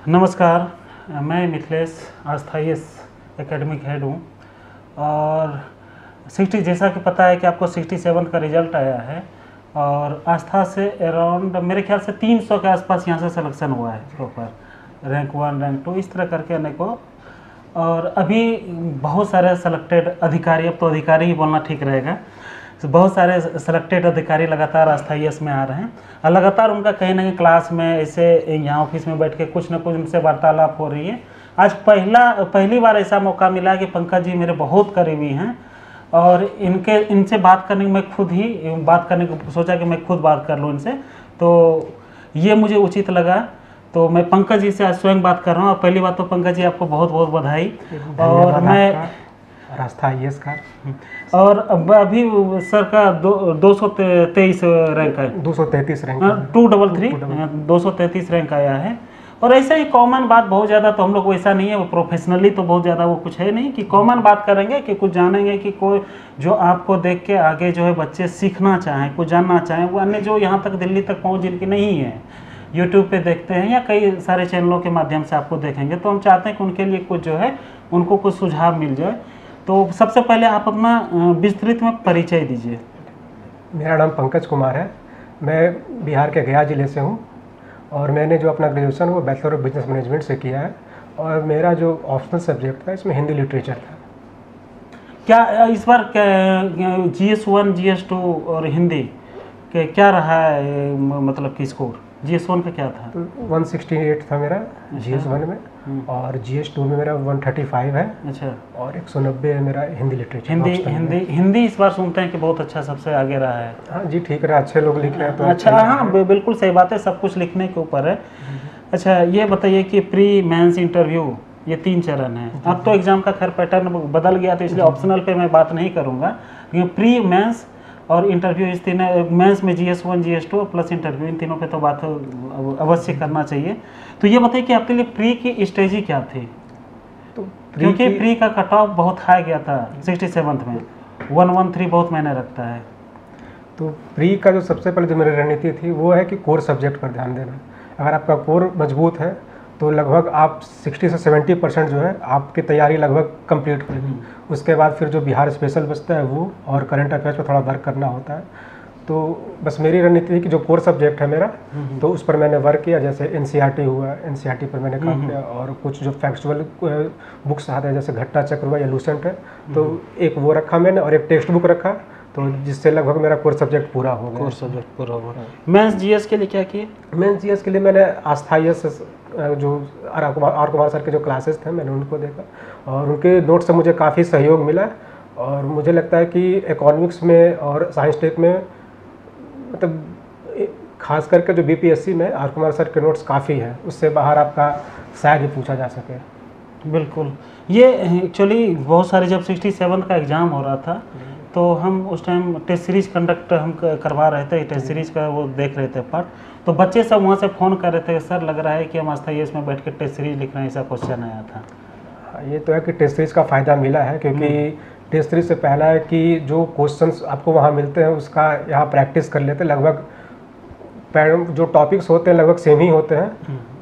नमस्कार, मैं मिथिलेश आस्था academic head हूँ और 60 जैसा कि पता है कि आपको 67 का रिज़ल्ट आया है और आस्था से अराउंड मेरे ख्याल से 300 के आसपास यहाँ से सिलेक्शन हुआ है प्रॉपर रैंक 1 रैंक 2 इस तरह करके अनेकों। और अभी बहुत सारे सेलेक्टेड अधिकारी, अब तो अधिकारी ही बोलना ठीक रहेगा, तो बहुत सारे सेलेक्टेड अधिकारी लगातार आस्था में आ रहे हैं और लगातार उनका कहीं ना कहीं क्लास में ऐसे यहाँ ऑफिस में बैठ के कुछ ना कुछ उनसे वार्तालाप हो रही है। आज पहली बार ऐसा मौका मिला कि पंकज जी मेरे बहुत करीबी हैं और इनसे बात करने की मैं खुद ही बात करने को सोचा कि मैं खुद बात कर लूँ इनसे, तो ये मुझे उचित लगा। तो मैं पंकज जी से आज स्वयं बात कर रहा हूँ। पहली बात तो पंकज जी आपको बहुत बहुत बधाई। और मैं आस्था का और अभी सर का 223 रैंक है, 233 रैंक 233 रैंक आया है। और ऐसा ही कॉमन बात बहुत ज़्यादा तो हम लोग वैसा नहीं है, वो प्रोफेशनली तो बहुत ज़्यादा वो कुछ है नहीं कि कॉमन बात करेंगे कि कुछ जानेंगे कि कोई जो आपको देख के आगे जो है बच्चे सीखना चाहें, कुछ जानना चाहें, वो अन्य जो यहाँ तक दिल्ली तक पहुँच जिनकी नहीं है, यूट्यूब पे देखते हैं या कई सारे चैनलों के माध्यम से आपको देखेंगे, तो हम चाहते हैं कि उनके लिए कुछ जो है उनको कुछ सुझाव मिल जाए। तो सबसे पहले आप अपना विस्तृत में परिचय दीजिए। मेरा नाम पंकज कुमार है, मैं बिहार के गया ज़िले से हूँ और मैंने जो अपना ग्रेजुएशन वो बैचलर ऑफ बिजनेस मैनेजमेंट से किया है और मेरा जो ऑप्शनल सब्जेक्ट था इसमें हिंदी लिटरेचर था। क्या इस बार GS1 GS2 और हिंदी के क्या रहा है, मतलब कि स्कोर GS1 का क्या था? तो 168 था मेरा GS1 में और GS2 में मेरा 135 है। अच्छा। और 190 है मेरा हिंदी लिटरेचर। हिंदी इस बार सुनते हैं कि बहुत अच्छा सबसे आगे रहा है। हाँ जी, ठीक रहा, अच्छे लोग लिख रहे हैं तो अच्छा। हाँ बिल्कुल सही बात है, सब कुछ लिखने के ऊपर है। अच्छा, ये बताइए कि प्री मेंस इंटरव्यू ये 3 चरण है। अब तो एग्जाम का खैर पैटर्न बदल गया तो इसलिए ऑप्शनल पे मैं बात नहीं करूँगा, लेकिन प्री मेंस और इंटरव्यू इस तीनों, मेंस में GS1 GS2 प्लस इंटरव्यू, इन तीनों पे तो बात अवश्य करना चाहिए। तो ये बताइए कि आपके लिए प्री की स्ट्रेटजी क्या थी? तो क्योंकि प्री का कट ऑफ बहुत हाई गया था 67 में, 113 बहुत मायने रखता है। तो प्री का जो सबसे पहले जो मेरी रणनीति थी वो है कि कोर सब्जेक्ट पर ध्यान देना। अगर आपका कोर मजबूत है तो लगभग आप 60 से 70% जो है आपकी तैयारी लगभग कंप्लीट होगी। उसके बाद फिर जो बिहार स्पेशल बचता है वो और करंट अफेयर्स पर थोड़ा वर्क करना होता है। तो बस मेरी रणनीति थी कि जो कोर सब्जेक्ट है मेरा तो उस पर मैंने वर्क किया, जैसे NCERT हुआ, NCERT पर मैंने काम किया और कुछ जो फैक्चुअल बुक्स आते हैं जैसे घट्टा चक्र हुआ या लूसेंट है तो एक वो रखा मैंने और एक टेक्स्ट बुक रखा, तो जिससे लगभग मेरा कोर सब्जेक्ट पूरा हो गया। कोर सब्जेक्ट पूरा हो गया। मेंस GS के लिए क्या किए? मेंस GS के लिए मैंने आस्था जो आर कुमार सर के जो क्लासेस थे मैंने उनको देखा और उनके नोट से मुझे काफ़ी सहयोग मिला। और मुझे लगता है कि इकोनॉमिक्स में और साइंस टेक में मतलब खास करके जो BPSC में आर कुमार सर के नोट्स काफ़ी है, उससे बाहर आपका शायद ही पूछा जा सके। बिल्कुल। ये एक्चुअली बहुत सारे जब 67 का एग्ज़ाम हो रहा था तो हम उस टाइम टेस्ट सीरीज कंडक्ट हम करवा रहे थे, टेस्ट सीरीज का वो देख रहे थे पार्ट, तो बच्चे सब वहाँ से फ़ोन कर रहे थे, सर लग रहा है कि हम आस्था में बैठ के टेस्ट सीरीज लिख रहे हैं, ऐसा क्वेश्चन आया था। ये तो है कि टेस्ट सीरीज का फ़ायदा मिला है, क्योंकि टेस्ट सीरीज से पहला है कि जो क्वेश्चंस आपको वहाँ मिलते हैं उसका यहाँ प्रैक्टिस कर लेते हैं। लगभग जो टॉपिक्स होते हैं लगभग सेम ही होते हैं,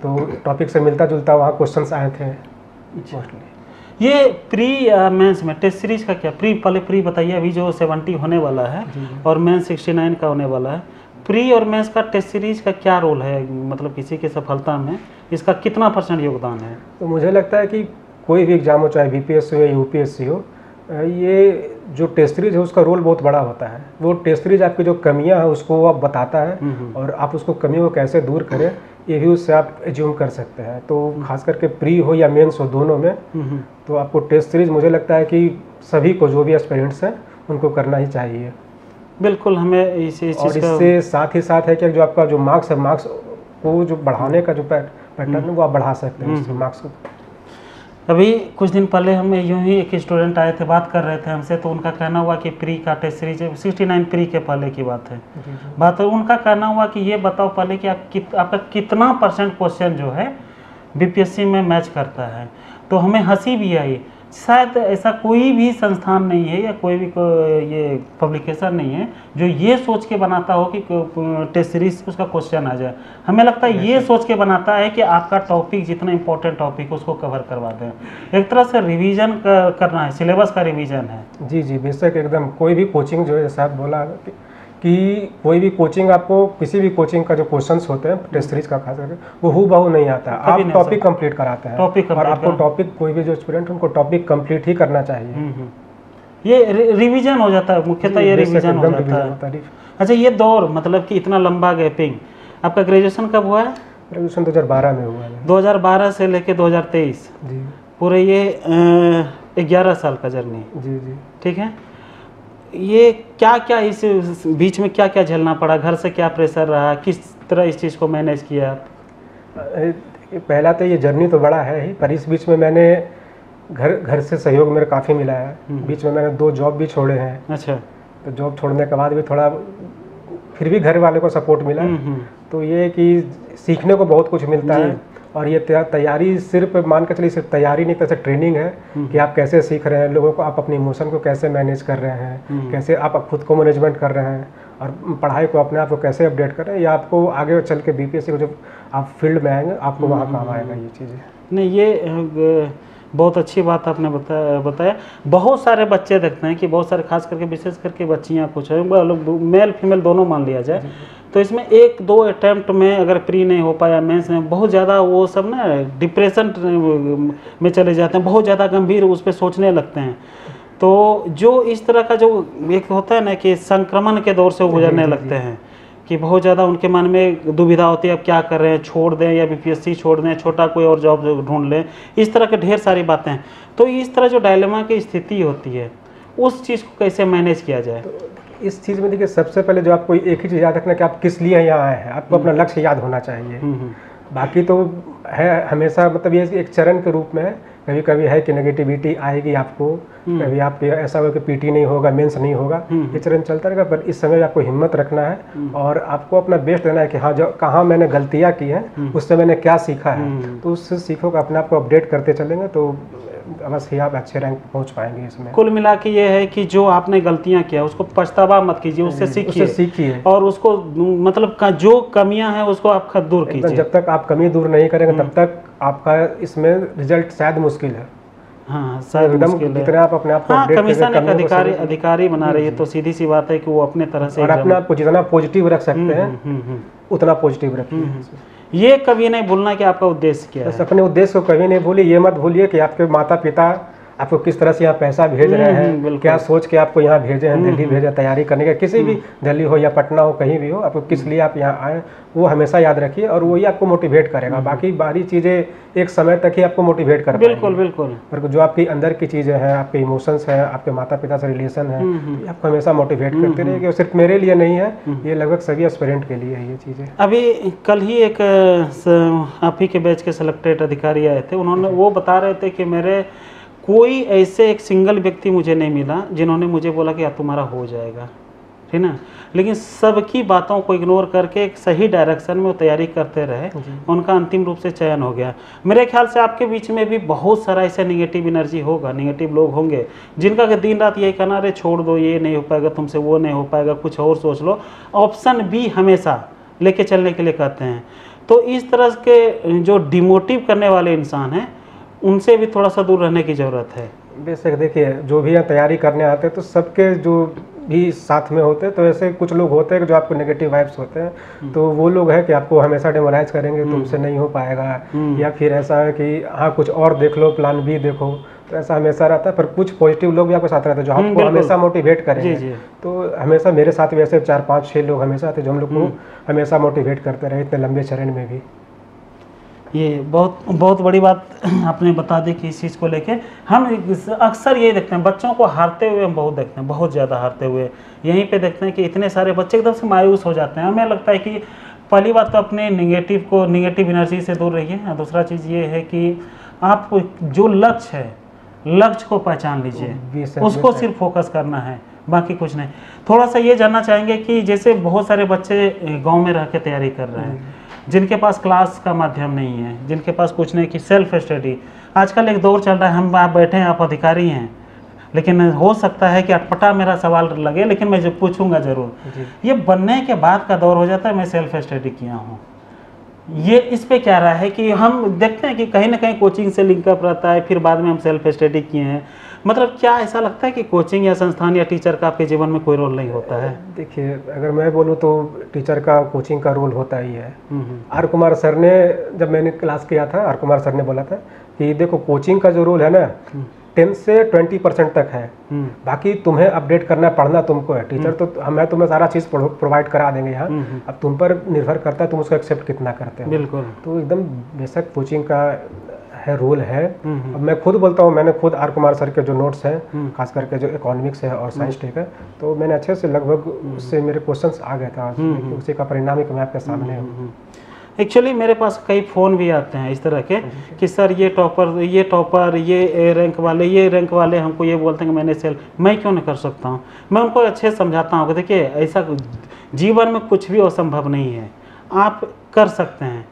तो टॉपिक से मिलता जुलता वहाँ क्वेश्चंस आए थे मोस्टली। ये प्री मेंस में टेस्ट सीरीज का क्या, पहले प्री बताइए, अभी जो 70 होने वाला है और मेंस 69 का होने वाला है, प्री और मेंस का टेस्ट सीरीज का क्या रोल है, मतलब किसी की सफलता में इसका कितना % योगदान है? तो मुझे लगता है कि कोई भी एग्जाम हो, चाहे BPSC हो या UPSC हो, ये जो टेस्ट सीरीज है उसका रोल बहुत बड़ा होता है। वो टेस्ट सीरीज आपकी जो कमियां हैं उसको आप बताता है और आप उसको कमियों को कैसे दूर करें ये भी उससे आप एज्यूम कर सकते हैं। तो खास करके प्री हो या मेंस हो दोनों में तो आपको टेस्ट सीरीज मुझे लगता है कि सभी को जो भी एस्पिरेंट्स हैं उनको करना ही चाहिए। बिल्कुल, हमें इससे साथ ही साथ है कि जो आपका जो मार्क्स है, मार्क्स को जो बढ़ाने का जो पैटर्न है वो आप बढ़ा सकते हैं उससे मार्क्स को। अभी कुछ दिन पहले हमें यूं ही एक स्टूडेंट आए थे, बात कर रहे थे हमसे, तो उनका कहना हुआ कि प्री का टेस्ट सीरीज 69 प्री के पहले की बात है। बात उनका कहना हुआ कि ये बताओ पहले कि आपका कितना % क्वेश्चन जो है BPSC में मैच करता है। तो हमें हंसी भी आई, शायद ऐसा कोई भी संस्थान नहीं है या कोई भी ये पब्लिकेशन नहीं है जो ये सोच के बनाता हो कि टेस्ट सीरीज उसका क्वेश्चन आ जाए। हमें लगता है ये सोच के बनाता है कि आपका टॉपिक जितना इंपॉर्टेंट टॉपिक उसको कवर करवा दें। एक तरह से रिवीजन करना है, सिलेबस का रिवीजन है। जी जी बेशक एकदम। कोई भी कोचिंग जो है जैसा आप बोला कि कोई भी कोचिंग आपको किसी भी कोचिंग का जो क्वेश्चंस होते हैं टेस्ट सीरीज का खास करके वो हूबहू नहीं आता। आप टॉपिक कंप्लीट कराते हैं और आपको टॉपिक कोई भी जो स्टूडेंट उनको टॉपिक कंप्लीट ही करना चाहिए। ये रिवीजन हो जाता है, मुख्यतः ये रिवीजन हो जाता है। अच्छा, ये दौर मतलब कि इतना लंबा गैपिंग, आपका ग्रेजुएशन कब हुआ है? ग्रेजुएशन 2012 में हुआ है। 2012 से लेके 2023 जी, पूरे ये 11 साल का जर्नी। जी जी ठीक है। ये क्या क्या इस बीच में क्या क्या झेलना पड़ा, घर से क्या प्रेशर रहा, किस तरह इस चीज़ को मैनेज किया? पहला तो ये जर्नी तो बड़ा है ही, पर इस बीच में मैंने घर से सहयोग मेरा काफ़ी मिला है। बीच में मैंने 2 जॉब भी छोड़े हैं। अच्छा। तो जॉब छोड़ने के बाद भी थोड़ा फिर भी घर वाले को सपोर्ट मिला। तो ये कि सीखने को बहुत कुछ मिलता है। और ये तैयारी सिर्फ मान के चलिए सिर्फ तैयारी नहीं, तरह से ट्रेनिंग है कि आप कैसे सीख रहे हैं लोगों को, आप अपने इमोशन को कैसे मैनेज कर रहे हैं, कैसे आप खुद को मैनेजमेंट कर रहे हैं और पढ़ाई को अपने आप को कैसे अपडेट कर रहे हैं। ये आपको आगे चल के बीपीएससी को जब आप फील्ड में आएंगे आपको वहाँ काम आएगा ये चीज़ें। नहीं, ये बहुत अच्छी बात आपने बताया। बहुत सारे बच्चे देखते हैं कि बहुत सारे खास करके विशेष करके बच्चियाँ कुछ मेल फीमेल दोनों मान लिया जाए, तो इसमें 1-2 अटैम्प्ट में अगर प्री नहीं हो पाया, मेंस में बहुत ज़्यादा वो सब ना डिप्रेशन में चले जाते हैं, बहुत ज़्यादा गंभीर उस पर सोचने लगते हैं। तो जो इस तरह का जो एक होता है ना कि संक्रमण के दौर से वो गुजरने लगते हैं कि बहुत ज़्यादा उनके मन में दुविधा होती है, अब क्या कर रहे हैं, छोड़ दें या बीपीएससी छोड़ दें, छोटा कोई और जॉब ढूंढ लें, इस तरह के ढेर सारी बातें हैं। तो इस तरह जो डायलेमा की स्थिति होती है उस चीज़ को कैसे मैनेज किया जाए? तो इस चीज़ में देखिए सबसे पहले जो आपको एक ही चीज़ याद रखना कि आप किस लिए यहाँ आए हैं, आपको अपना लक्ष्य याद होना चाहिए। बाकी तो है हमेशा, मतलब ये एक चरण के रूप में है। कभी कभी है कि नेगेटिविटी आएगी आपको, कभी आप ऐसा होगा कि पीटी नहीं होगा, मेंस नहीं होगा, ये चरण चलता रहेगा। पर इस समय आपको हिम्मत रखना है और आपको अपना बेस्ट देना है कि हाँ जो कहाँ मैंने गलतियाँ की हैं उससे मैंने क्या सीखा है। तो उससे सीखो का अपने आप को अपडेट करते चलेंगे तो अवश्य ही आप अच्छे रैंक पहुंच पाएंगे। इसमें कुल मिला के ये है कि जो आपने गलतियां किया उसको पछतावा मत कीजिए, उससे सीखिए और उसको मतलब जो कमियां हैं उसको आप खुद दूर कीजिए। जब तक आप कमी दूर नहीं करेंगे तब तक आपका इसमें रिजल्ट शायद मुश्किल है। हाँ, शायद मुश्किल है। आप अपने आप को कमीशन एक अधिकारी बना रही है तो सीधी सी बात है कि वो अपने तरह से और अपने आप को जितना पॉजिटिव रख सकते हैं उतना पॉजिटिव रखिए। ये कभी नहीं भूलना कि आपका उद्देश्य क्या है। अपने उद्देश्य को कभी नहीं भूलिए। ये मत भूलिए कि आपके माता पिता आपको किस तरह से यहाँ पैसा भेज रहे हैं, क्या सोच के आपको यहाँ भेजे हैं, दिल्ली भेजे तैयारी करने का, किसी भी दिल्ली हो या पटना हो कहीं भी हो, आपको किस लिए आप यहाँ आए वो हमेशा याद रखिए और वही आपको मोटिवेट करेगा। बाकी बाहरी चीज़ें एक समय तक ही आपको मोटिवेट कर बिल्कुल बिल्कुल। और जो आपकी अंदर की चीज़ें हैं, आपके इमोशंस हैं, आपके माता पिता से रिलेशन है, आपको हमेशा मोटिवेट करते रहेगी। और सिर्फ मेरे लिए नहीं है, ये लगभग सभी एस्पिरेंट के लिए है ये चीज़ें। अभी कल ही एक आप ही के बैच के सिलेक्टेड अधिकारी आए थे, उन्होंने वो बता रहे थे कि मेरे कोई ऐसे एक सिंगल व्यक्ति मुझे नहीं मिला जिन्होंने मुझे बोला कि तुम्हारा हो जाएगा, ठीक ना, लेकिन सबकी बातों को इग्नोर करके एक सही डायरेक्शन में वो तैयारी करते रहे, उनका अंतिम रूप से चयन हो गया। मेरे ख्याल से आपके बीच में भी बहुत सारा ऐसा निगेटिव एनर्जी होगा, निगेटिव लोग होंगे जिनका कि दिन रात यही कहना, अरे छोड़ दो, ये नहीं हो पाएगा तुमसे, वो नहीं हो पाएगा, कुछ और सोच लो। ऑप्शन भी हमेशा लेके चलने के लिए कहते हैं। तो इस तरह के जो डिमोटिव करने वाले इंसान हैं उनसे भी थोड़ा सा दूर रहने की ज़रूरत है। बेशक देखिए, जो भी यहाँ तैयारी करने आते हैं तो सबके जो भी साथ में होते हैं, तो ऐसे कुछ लोग होते हैं जो आपको नेगेटिव वाइब्स होते हैं, तो वो लोग हैं कि आपको हमेशा डिमोराइज करेंगे, तुमसे नहीं हो पाएगा, या फिर ऐसा है कि हाँ कुछ और देख लो, प्लान बी देखो, तो ऐसा हमेशा रहता है। पर कुछ पॉजिटिव लोग भी आपके साथ रहते हैं जो आपको हमेशा मोटिवेट करेंगे। तो हमेशा मेरे साथ भी ऐसे 4-5-6 लोग हमेशा आते जो हम लोग को हमेशा मोटिवेट करते रहे इतने लंबे चरण में भी। ये बहुत बड़ी बात आपने बता दी कि इस चीज़ को लेके हम अक्सर ये देखते हैं, बच्चों को हारते हुए हम बहुत देखते हैं, बहुत ज़्यादा हारते हुए। यहीं पे देखते हैं कि इतने सारे बच्चे एकदम से मायूस हो जाते हैं। हमें लगता है कि पहली बात तो अपने निगेटिव एनर्जी से दूर रहिए। दूसरा चीज़ ये है कि आप जो लक्ष्य है, लक्ष्य को पहचान लीजिए, उसको सिर्फ फोकस करना है, बाकी कुछ नहीं। थोड़ा सा ये जानना चाहेंगे कि जैसे बहुत सारे बच्चे गाँव में रह के तैयारी कर रहे हैं, जिनके पास क्लास का माध्यम नहीं है, जिनके पास कुछ नहीं कि सेल्फ स्टडी। आजकल एक दौर चल रहा है, हम आप बैठे हैं, आप अधिकारी हैं, लेकिन हो सकता है कि अटपटा मेरा सवाल लगे, लेकिन मैं जो पूछूंगा ज़रूर। ये बनने के बाद का दौर हो जाता है, मैं सेल्फ स्टडी किया हूँ। ये इस पे क्या रहा है कि हम देखते हैं कि कहीं ना कहीं कोचिंग से लिंकअप रहता है, फिर बाद में हम सेल्फ स्टडी किए हैं। मतलब क्या ऐसा लगता है कि कोचिंग या संस्थान या टीचर का आपके जीवन में कोई रोल नहीं होता है? देखिए, अगर मैं बोलूँ तो टीचर का कोचिंग का रोल होता ही है। आर कुमार सर ने, जब मैंने क्लास किया था, आर कुमार सर ने बोला था कि देखो कोचिंग का जो रोल है ना 10 से 20% तक है, बाकी तुम्हें अपडेट करना, पढ़ना तुमको है। टीचर तो हमें तुम्हें सारा चीज़ प्रोवाइड करा देंगे यहाँ, अब तुम पर निर्भर करता है तुम उसको एक्सेप्ट कितना करते हो। बिल्कुल। तो एकदम बेशक कोचिंग का है, रोल है। अब मैं खुद बोलता हूँ, मैंने खुद आर कुमार सर के जो नोट्स हैं, खास करके जो इकोनॉमिक्स है और साइंस टेक है, तो मैंने अच्छे से लगभग उससे मेरे क्वेश्चंस आ गए था, उसी का परिणाम ही मैं आपके सामने हूँ। एक्चुअली मेरे पास कई फ़ोन भी आते हैं इस तरह के कि सर ये टॉपर, ये रैंक वाले हमको ये बोलते हैं कि मैंने मैं क्यों नहीं कर सकता हूँ। मैं उनको अच्छे से समझाता हूँ कि देखिए ऐसा जीवन में कुछ भी असंभव नहीं है, आप कर सकते हैं।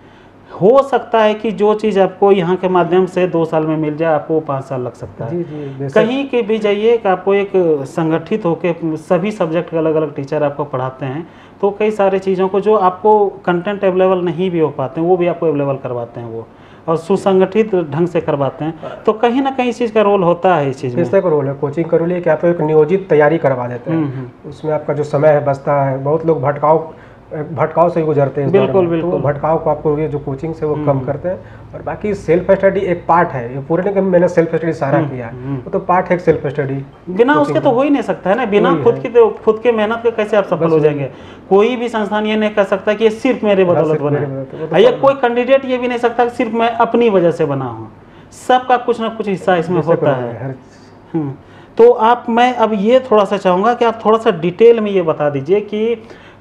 हो सकता है कि जो चीज़ आपको यहाँ के माध्यम से 2 साल में मिल जाए, आपको 5 साल लग सकता है। जी, कहीं के भी जाइए कि आपको एक संगठित होकर सभी सब्जेक्ट के अलग अलग टीचर आपको पढ़ाते हैं, तो कई सारी चीज़ों को जो आपको कंटेंट अवेलेबल नहीं भी हो पाते हैं वो भी आपको अवेलेबल करवाते हैं, वो और सुसंगठित ढंग से करवाते हैं। तो कहीं ना कहीं इस चीज़ का रोल होता है, इस चीज़ में का रोल है। कोचिंग का रोल है कि आप एक नियोजित तैयारी करवा देते हैं, उसमें आपका जो समय है बचता है। बहुत लोग भटकाव से ही गुजरते हैं, बिल्कुल। तो भटकाव को आपको ये जो कोचिंग से वो कम करते हैं। और बाकी सेल्फ स्टडी एक पार्ट है, ये पूरे नहीं मैंने सेल्फ स्टडी सारा किया, वो तो पार्ट है सेल्फ स्टडी। बिना उसके तो हो ही नहीं सकता है ना, बिना खुद के मेहनत के कैसे आप सफल हो जाएंगे। कोई भी संस्थान ये नहीं कर सकता कि ये सिर्फ मेरे बदौलत बना, या कोई कैंडिडेट ये भी नहीं सकता कि सिर्फ मैं अपनी वजह से बना हूँ। सबका कुछ ना कुछ हिस्सा इसमें होता है। तो मैं अब ये थोड़ा सा चाहूँगा कि आप थोड़ा सा डिटेल में ये बता दीजिए कि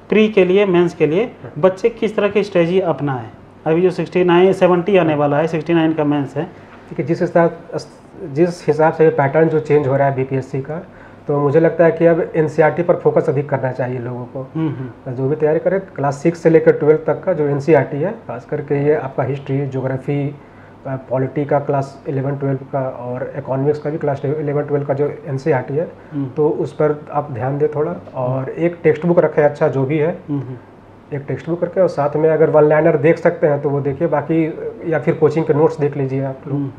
प्री के लिए, मेंस के लिए बच्चे किस तरह की स्ट्रेटजी अपनाएं। अभी जो 70 आने वाला है, 69 का मेंस है, ठीक है। जिस हिसाब से पैटर्न जो चेंज हो रहा है बीपीएससी का, तो मुझे लगता है कि अब एनसीईआरटी पर फोकस अधिक करना चाहिए लोगों को। जो भी तैयारी करे, क्लास 6 से लेकर 12 तक का जो एनसीईआरटी है, खास करके ये आपका हिस्ट्री, ज्योग्राफी, पॉलिटी का क्लास 11-12 का, और इकोनॉमिक्स का भी क्लास 11-12 का जो एनसीईआरटी है, तो उस पर आप ध्यान दें थोड़ा। और एक टेक्स्ट बुक रखें, अच्छा जो भी है एक टेक्स्ट बुक रखें, और साथ में अगर वन लाइनर देख सकते हैं तो वो देखिए, बाकी या फिर कोचिंग के नोट्स देख लीजिए आप लोग,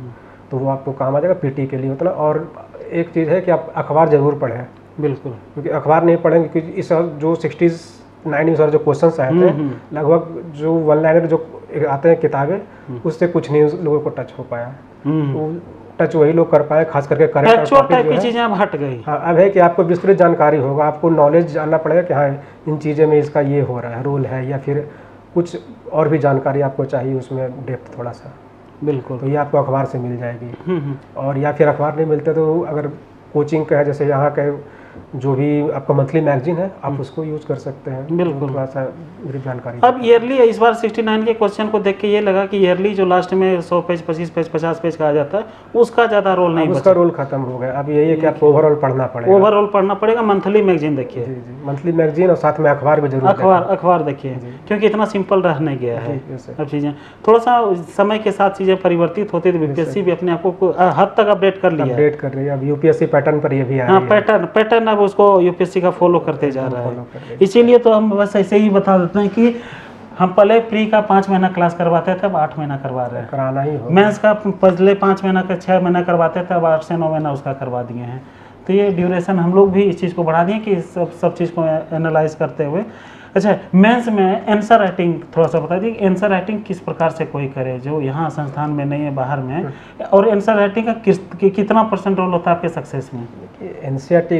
तो वो आपको काम आ जाएगा पीटी के लिए उतना। और एक चीज़ है कि आप अखबार ज़रूर पढ़ें, बिल्कुल, क्योंकि अखबार नहीं पढ़ेंगे, क्योंकि इस जो 69 सर जो क्वेश्चंस आए थे, लगभग जो वन लाइनर जो आते हैं किताबें, उससे कुछ नहीं लोगों को टच हो पाया। तो टच वही लोग कर पाए, खास करके करंट टाइप की चीज़ें अब हट गई। हाँ, अब है कि आपको विस्तृत जानकारी होगा, आपको नॉलेज जानना पड़ेगा कि हाँ इन चीज़ें में इसका ये हो रहा है, रोल है, या फिर कुछ और भी जानकारी आपको चाहिए उसमें डेप्थ थोड़ा सा। बिल्कुल, तो ये आपको अखबार से मिल जाएगी। और या फिर अखबार नहीं मिलते तो अगर कोचिंग का है, जैसे यहाँ के जो भी आपका मंथली मैगजीन है, आप उसको यूज कर सकते हैं। बिल्कुल, थोड़ा सा जानकारी। अब ईयरली इस बार 69 के क्वेश्चन को देख के ये लगा कि ईयरली जो लास्ट में 100 पेज, 25 पेज, 50 पेज का आ जाता है, उसका ज़्यादा रोल नहीं, उसका रोल खत्म हो गया। अब यही है कि आपको ओवरऑल पढ़ना पड़ेगा। ओवरऑल पढ़ना पड़ेगा। मंथली मैगजीन देखिए, मंथली मैगजीन, और साथ में अखबार भी जरूर, अखबार देखिए, क्योंकि इतना सिंपल रह नहीं गया है। अब चीज़ें थोड़ा सा समय के साथ चीज़ें परिवर्तित होती है, तो बीपीएससी भी अपने आप को हद तक अपडेट कर रही है। अब यूपीएससी पैटर्न पर ये भी हाँ, पैटर्न अब उसको यूपीएससी का फॉलो करते जा रहा है। इसीलिए तो हम बस ऐसे ही बता देते हैं कि हम पहले प्री का 5 महीना क्लास करवाते थे, अब 8 महीना करवा रहे हैं। कराना ही होगा। मेंस का पहले 5 महीना का 6 महीना करवाते थे, अब 8 से 9 महीना उसका करवा दिए हैं। तो ये ड्यूरेशन हम लोग भी इस चीज़ को बढ़ा दिए कि सब चीज़ को एनालाइज करते हुए। अच्छा, मेंस में आंसर राइटिंग थोड़ा सा बता दीजिए, आंसर राइटिंग किस प्रकार से कोई करे जो यहाँ संस्थान में नहीं है, बाहर में, और आंसर राइटिंग का कितना % रोल होता है आपके सक्सेस में? एनसीईआरटी,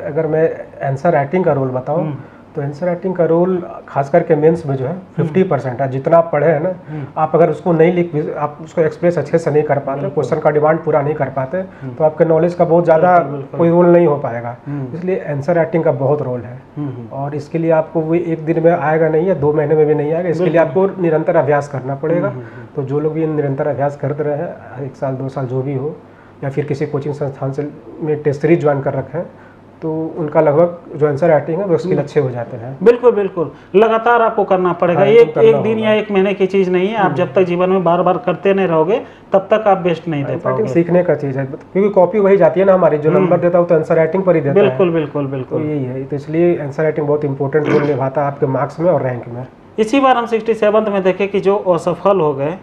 अगर मैं आंसर राइटिंग का रोल बताऊँ तो आंसर राइटिंग का रोल खास करके मेंस में जो है 50% है। जितना आप पढ़े हैं ना, आप अगर उसको नहीं आप उसको एक्सप्रेस अच्छे से नहीं कर पाते, क्वेश्चन का डिमांड पूरा नहीं कर पाते, तो आपके नॉलेज का बहुत ज़्यादा कोई रोल नहीं हो पाएगा। इसलिए आंसर राइटिंग का बहुत रोल है, और इसके लिए आपको वो एक दिन में आएगा नहीं है, 2 महीने में भी नहीं आएगा। इसके लिए आपको निरंतर अभ्यास करना पड़ेगा। तो जो लोग भी निरंतर अभ्यास करते रहे हैं, 1 साल 2 साल जो भी हो, या फिर किसी कोचिंग संस्थान से में टेस्ट सीरीज ज्वाइन कर रखे हैं, तो उनका लगभग जो आंसर राइटिंग है वो स्किल अच्छे हो जाते हैं। बिल्कुल बिल्कुल, लगातार आपको करना पड़ेगा। हाँ, एक करना एक दिन होगा। या एक महीने की चीज़ नहीं है। आप जब तक जीवन में बार बार करते नहीं रहोगे तब तक आप बेस्ट नहीं दे आंसर राइटिंग पाओगे। सीखने का चीज़ है, क्योंकि कॉपी वही जाती है ना हमारी, जो नंबर देता है वो तो आंसर राइटिंग पर ही देता है। बिल्कुल बिल्कुल तो बिल्कुल। यही है, तो इसलिए आंसर राइटिंग बहुत इंपॉर्टेंट रोल निभाता है आपके मार्क्स में और रैंक में। इसी बार हम 67th में देखे कि जो असफल हो गए,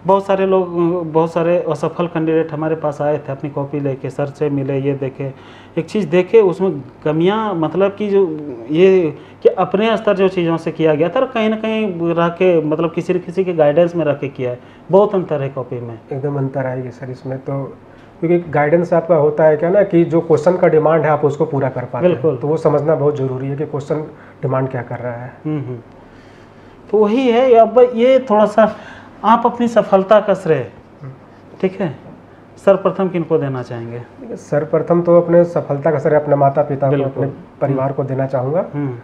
बहुत सारे लोग, बहुत सारे असफल कैंडिडेट हमारे पास आए थे, अपनी कॉपी लेके सर से मिले, ये देखे, एक चीज़ देखे उसमें कमियां, मतलब कि जो ये कि अपने स्तर जो चीज़ों से किया गया था और कहीं ना कहीं रह के, मतलब किसी न किसी के गाइडेंस में रह के किया है, बहुत अंतर है कॉपी में। एकदम अंतर आएगी सर इसमें तो, क्योंकि गाइडेंस आपका होता है क्या ना कि जो क्वेश्चन का डिमांड है आप उसको पूरा कर पाते हैं, बिल्कुल। तो वो समझना बहुत ज़रूरी है कि क्वेश्चन डिमांड क्या कर रहा है। तो वही है। अब ये थोड़ा सा आप अपनी सफलता का श्रेय, ठीक है, सर्वप्रथम किनको देना चाहेंगे? सर्वप्रथम तो अपने सफलता का श्रेय अपने माता पिता को, बिल्कुल। अपने परिवार को देना चाहूँगा, हम्म,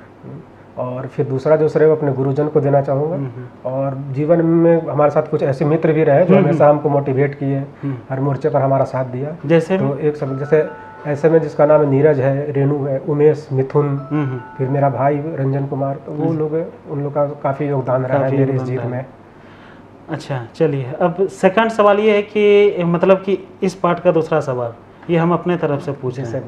और फिर दूसरा जो श्रेय वो अपने गुरुजन को देना चाहूँगा। और जीवन में हमारे साथ कुछ ऐसे मित्र भी रहे जो हमेशा हमको मोटिवेट किए, हर मोर्चे पर हमारा साथ दिया। जैसे तो एक सब जैसे ऐसे में जिसका नाम है नीरज है, रेणु है, उमेश, मिथुन, फिर मेरा भाई रंजन कुमार, तो वो लोग, उन लोग का काफ़ी योगदान रहा है मेरे इस जीत में। अच्छा चलिए, अब सेकंड सवाल ये है कि मतलब कि इस पार्ट का दूसरा सवाल ये हम अपने तरफ से पूछे हैं।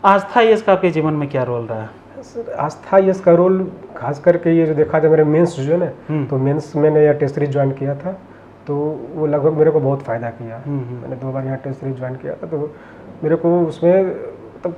आस्था यश का आपके जीवन में क्या रोल रहा है? सर आस्था यश का रोल खास करके ये जो देखा जाए, मेरे मेंस जो है ना, तो मेंस मैंने यहाँ टेस्ट सीरीज ज्वाइन किया था, तो वो लगभग मेरे को बहुत फ़ायदा किया। मैंने 2 बार यहाँ टेस्ट सीरीज ज्वाइन किया था, तो मेरे को उसमें तो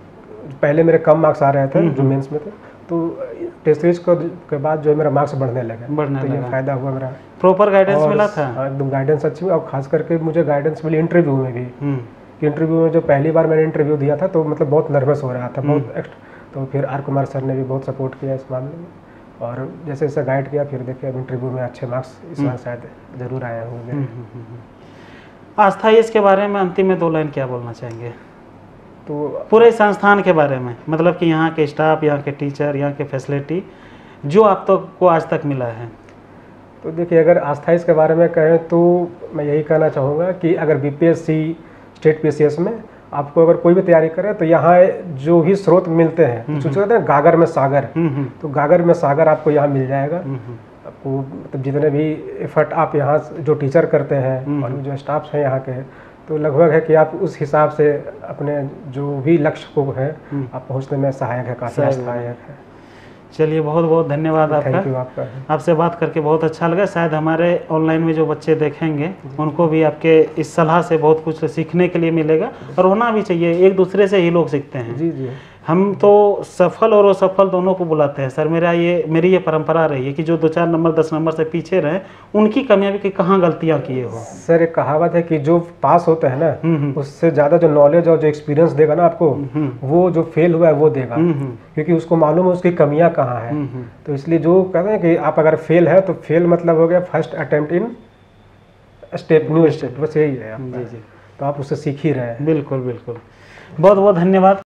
पहले मेरे कम मार्क्स आ रहे थे जो मेंस में थे, तो टेस्ट सीरीज के बाद जो है मेरा मार्क्स बढ़ने लगे, तो ये फ़ायदा हुआ मेरा। प्रॉपर गाइडेंस मिला था? एकदम गाइडेंस अच्छी, और खास करके मुझे गाइडेंस मिली इंटरव्यू में भी। इंटरव्यू में जो पहली बार मैंने इंटरव्यू दिया था तो मतलब बहुत नर्वस हो रहा था, बहुत तो फिर आर कुमार सर ने भी बहुत सपोर्ट किया इस मामले में, और जैसे जैसे गाइड किया, फिर देखिए अब इंटरव्यू में अच्छे मार्क्स इस बार शायद ज़रूर आए होंगे। आस्था यश के बारे में अंतिम में 2 लाइन क्या बोलना चाहेंगे? तो पूरे संस्थान के बारे में, मतलब कि यहाँ के स्टाफ, यहाँ के टीचर, यहाँ के फैसिलिटी जो आप तक को आज तक मिला है। तो देखिए, अगर आस्था इसके बारे में कहें तो मैं यही कहना चाहूँगा कि अगर बीपीएससी, स्टेट पीसीएस में आपको अगर कोई भी तैयारी करे तो यहाँ जो भी स्रोत मिलते हैं, जो कहते हैं गागर में सागर, तो गागर में सागर आपको यहाँ मिल जाएगा। आपको मतलब जितने भी एफर्ट आप यहाँ जो टीचर करते हैं और जो स्टाफ हैं यहाँ के, तो लगभग है कि आप उस हिसाब से अपने जो भी लक्ष्य को है आप पहुँचने में सहायक है, काफ़ी सहायक है। चलिए, बहुत बहुत धन्यवाद आपका। थैंक यू आपका। आपसे बात करके बहुत अच्छा लगा। शायद हमारे ऑनलाइन में जो बच्चे देखेंगे उनको भी आपके इस सलाह से बहुत कुछ सीखने के लिए मिलेगा, और होना भी चाहिए, एक दूसरे से ही लोग सीखते हैं। जी जी। हम तो सफल और असफल दोनों को बुलाते हैं सर। मेरी ये परंपरा रही है कि जो 2-4 नंबर 10 नंबर से पीछे रहे उनकी कमियां भी कि कहाँ गलतियां किए हो। सर एक कहावत है कि जो पास होता है ना, उससे ज़्यादा जो नॉलेज और जो एक्सपीरियंस देगा ना आपको, वो जो फेल हुआ है वो देगा, क्योंकि उसको मालूम है उसकी कमियां कहाँ है। तो इसलिए जो कहते हैं कि आप अगर फेल है तो फेल मतलब हो गया first attempt in step, new step, बस यही है। जी जी, तो आप उससे सीख ही रहे हैं। बिल्कुल बिल्कुल। बहुत बहुत धन्यवाद।